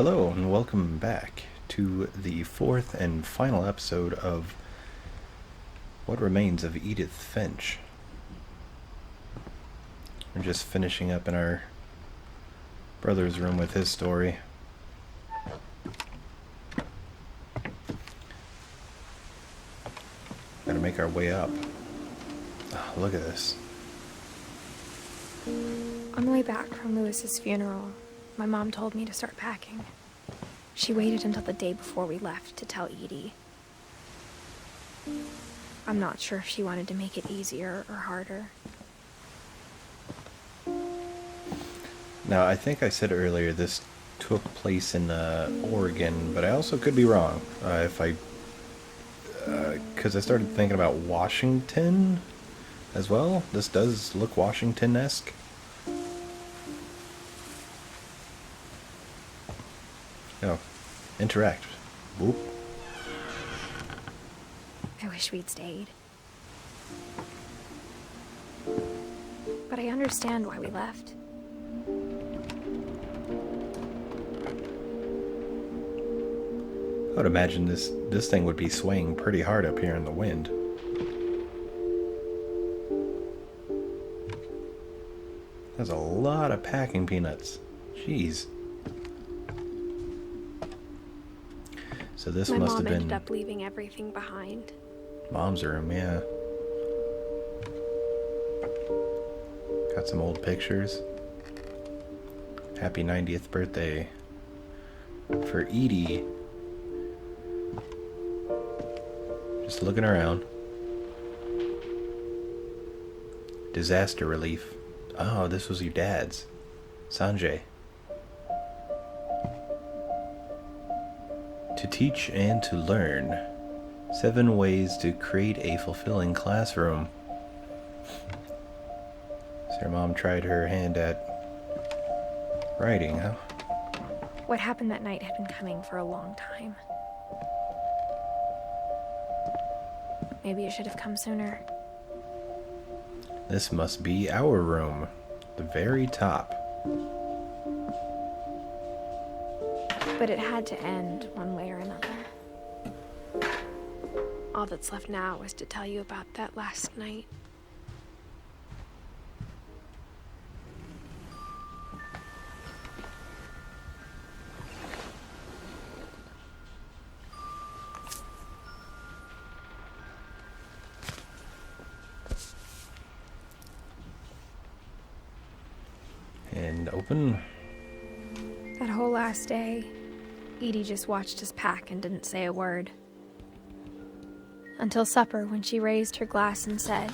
Hello and welcome back to the fourth and final episode of What Remains of Edith Finch. We're just finishing up in our brother's room with his story. Gotta make our way up. Oh, look at this. On the way back from Lewis's funeral, my mom told me to start packing. She waited until the day before we left to tell Edie. I'm not sure if she wanted to make it easier or harder. Now, I think I said earlier this took place in Oregon, but I also could be wrong. Because I started thinking about Washington as well. This does look Washington-esque. Oh, interact. Whoop. I wish we'd stayed. But I understand why we left. I would imagine this thing would be swaying pretty hard up here in the wind. That's a lot of packing peanuts. Jeez. So this must have been... My mom ended up leaving everything behind. Mom's room, yeah. Got some old pictures. Happy 90th birthday for Edie. Just looking around. Disaster relief. Oh, this was your dad's. Sanjay. To teach and to learn. 7 ways to create a fulfilling classroom. So your mom tried her hand at writing, huh? What happened that night had been coming for a long time. Maybe it should have come sooner. This must be our room. The very top. But it had to end one way or another. All that's left now is to tell you about that last night. And open. That whole last day, Edie just watched us pack and didn't say a word. Until supper, when she raised her glass and said,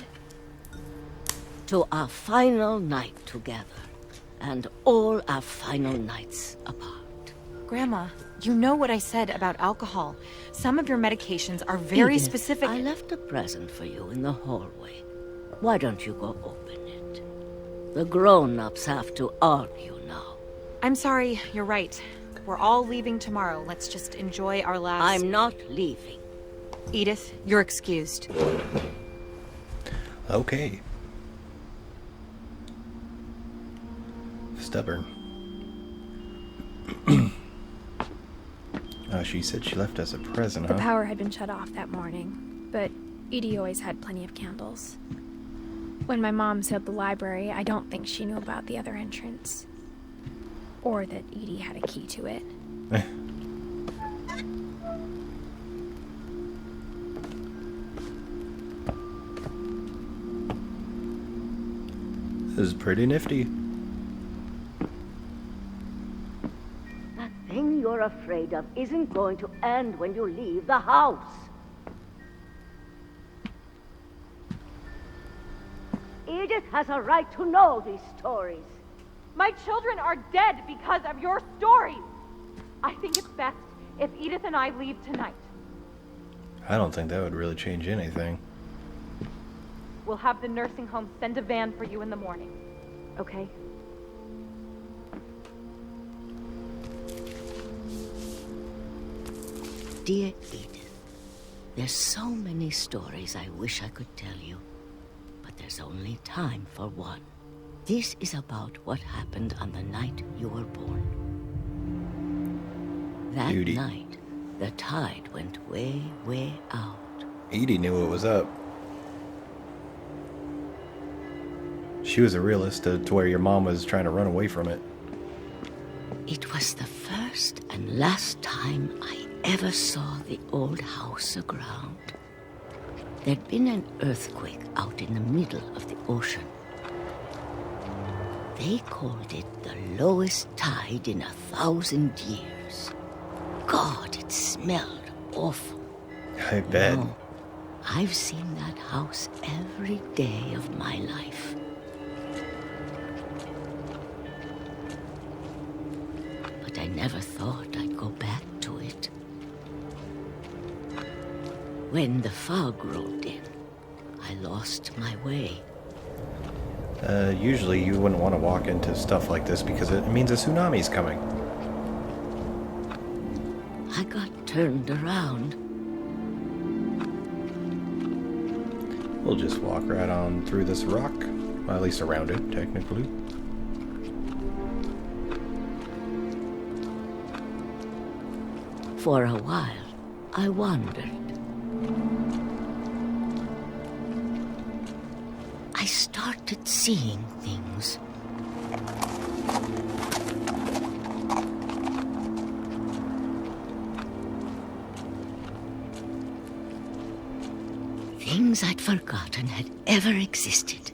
"To our final night together, and all our final nights apart." Grandma, you know what I said about alcohol. Some of your medications are very Edith, specific. I left a present for you in the hallway. Why don't you go open it? The grown-ups have to argue now. I'm sorry, you're right. We're all leaving tomorrow. Let's just enjoy our last... I'm not leaving. Edith, you're excused. Okay. Stubborn. She said she left us a present, the huh? power had been shut off that morning, but Edie always had plenty of candles. When my mom sealed the library, I don't think she knew about the other entrance. Or that Edie had a key to it. This is pretty nifty. That thing you're afraid of isn't going to end when you leave the house. Edith has a right to know these stories. My children are dead because of your stories. I think it's best if Edith and I leave tonight. I don't think that would really change anything. We'll have the nursing home send a van for you in the morning. Okay? Dear Edith, there's so many stories I wish I could tell you, but there's only time for one. This is about what happened on the night you were born. That Duty. night, the tide went way, way out. Edie knew what was up. She was a realist to where your mom was trying to run away from it. It was the first and last time I ever saw the old house aground. There'd been an earthquake out in the middle of the ocean. They called it the lowest tide in 1,000 years. God, it smelled awful. I bet. No, I've seen that house every day of my life. But I never thought I'd go back to it. When the fog rolled in, I lost my way. Usually you wouldn't want to walk into stuff like this because it means a tsunami's coming. I got turned around. We'll just walk right on through this rock. Well, at least around it, technically. For a while, I wandered. I started seeing things. Things I'd forgotten had ever existed.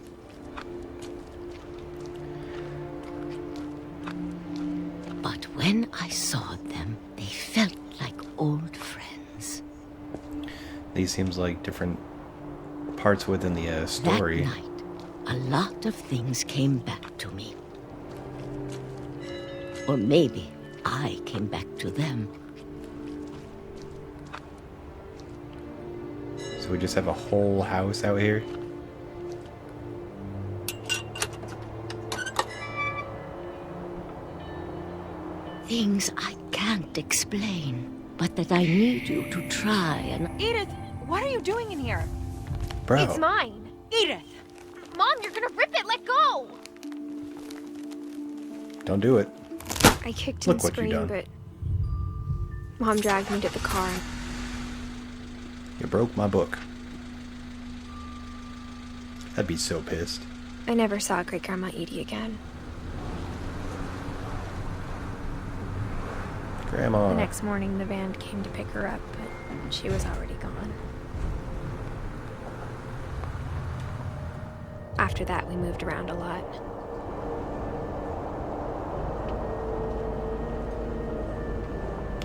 But when I saw them, they felt like old friends. These seems like different parts within the story. That night, a lot of things came back to me. Or maybe I came back to them. So we just have a whole house out here. Things I can't explain, but that I need you to try and... Edith, what are you doing in here? Bro. It's mine. Edith! Mom, you're gonna rip it. Let go. Don't do it. I kicked Look and what you screamed, done. but Mom dragged me to the car. You broke my book. I'd be so pissed. I never saw Great Grandma Edie again. Grandma. The next morning, the van came to pick her up, but she was already gone. After that, we moved around a lot.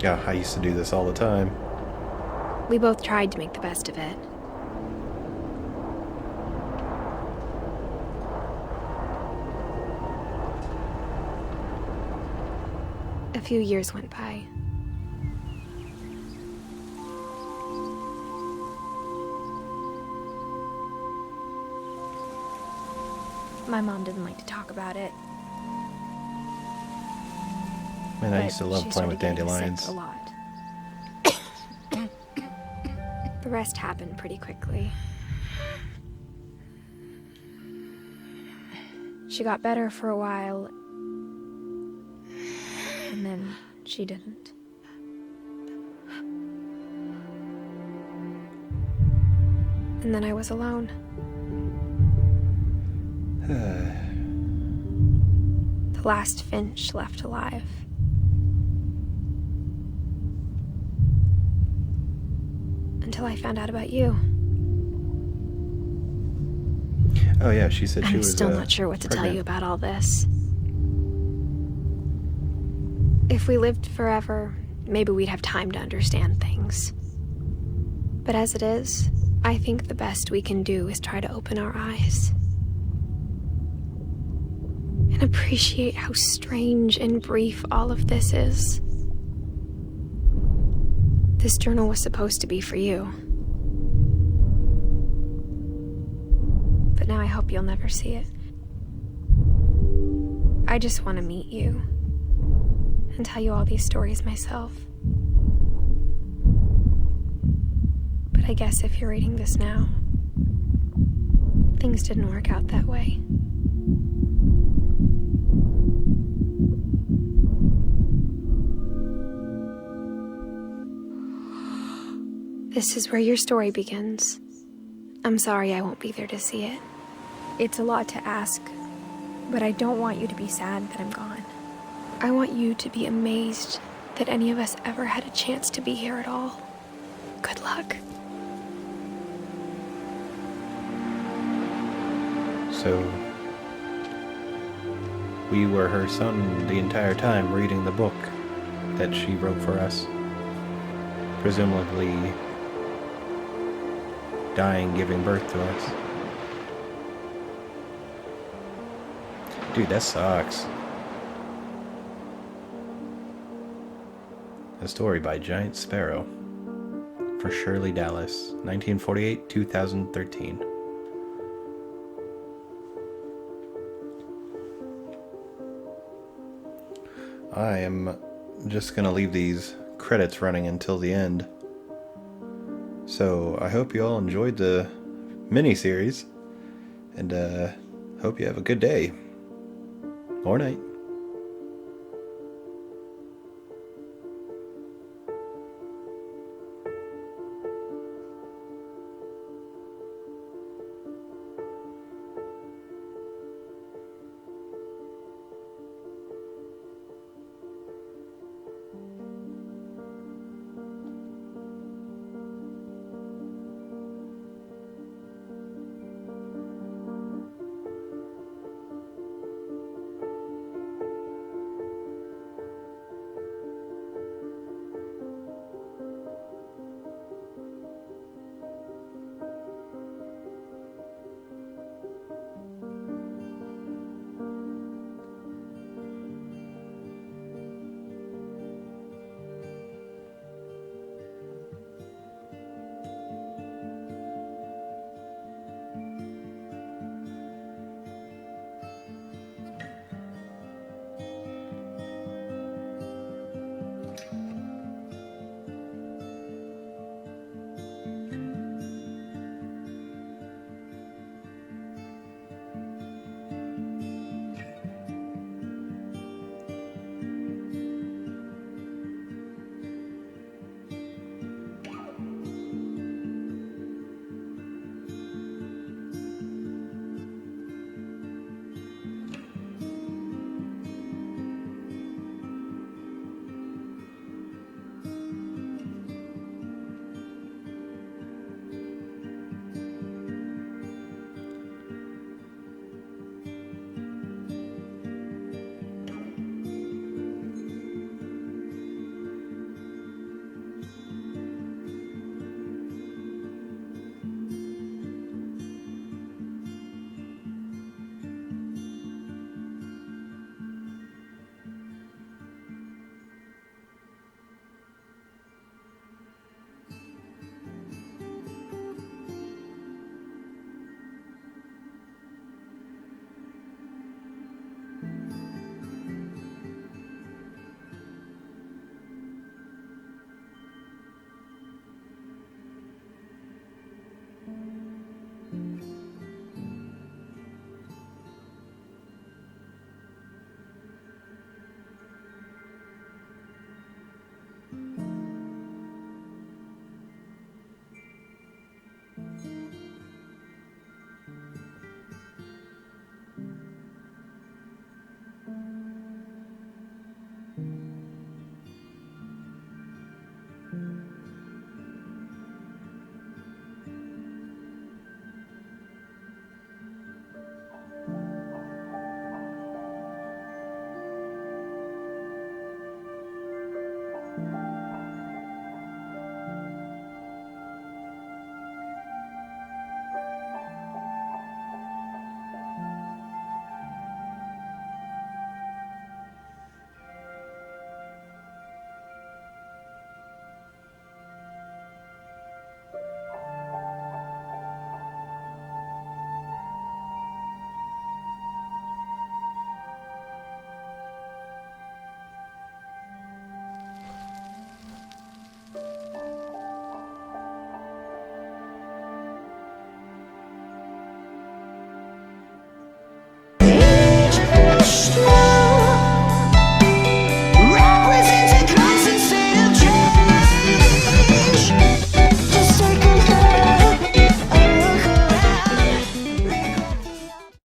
Yeah, I used to do this all the time. We both tried to make the best of it. A few years went by. My mom didn't like to talk about it. Man, I but used to love she playing with started getting dandelions. sick a lot. The rest happened pretty quickly. She got better for a while, and then she didn't. And then I was alone. The last Finch left alive. Until I found out about you. Oh yeah, she said she I'm was still not sure what to tell you pregnant. about all this. If we lived forever, maybe we'd have time to understand things. But as it is, I think the best we can do is try to open our eyes. And appreciate how strange and brief all of this is. This journal was supposed to be for you. But now I hope you'll never see it. I just want to meet you and tell you all these stories myself. But I guess if you're reading this now, things didn't work out that way. This is where your story begins. I'm sorry I won't be there to see it. It's a lot to ask, but I don't want you to be sad that I'm gone. I want you to be amazed that any of us ever had a chance to be here at all. Good luck. So, we were her son the entire time reading the book that she wrote for us. Presumably dying, giving birth to us. Dude, that sucks. A story by Giant Sparrow for Shirley Dallas, 1948-2013. I am just going to leave these credits running until the end. So I hope you all enjoyed the mini-series, and hope you have a good day or night.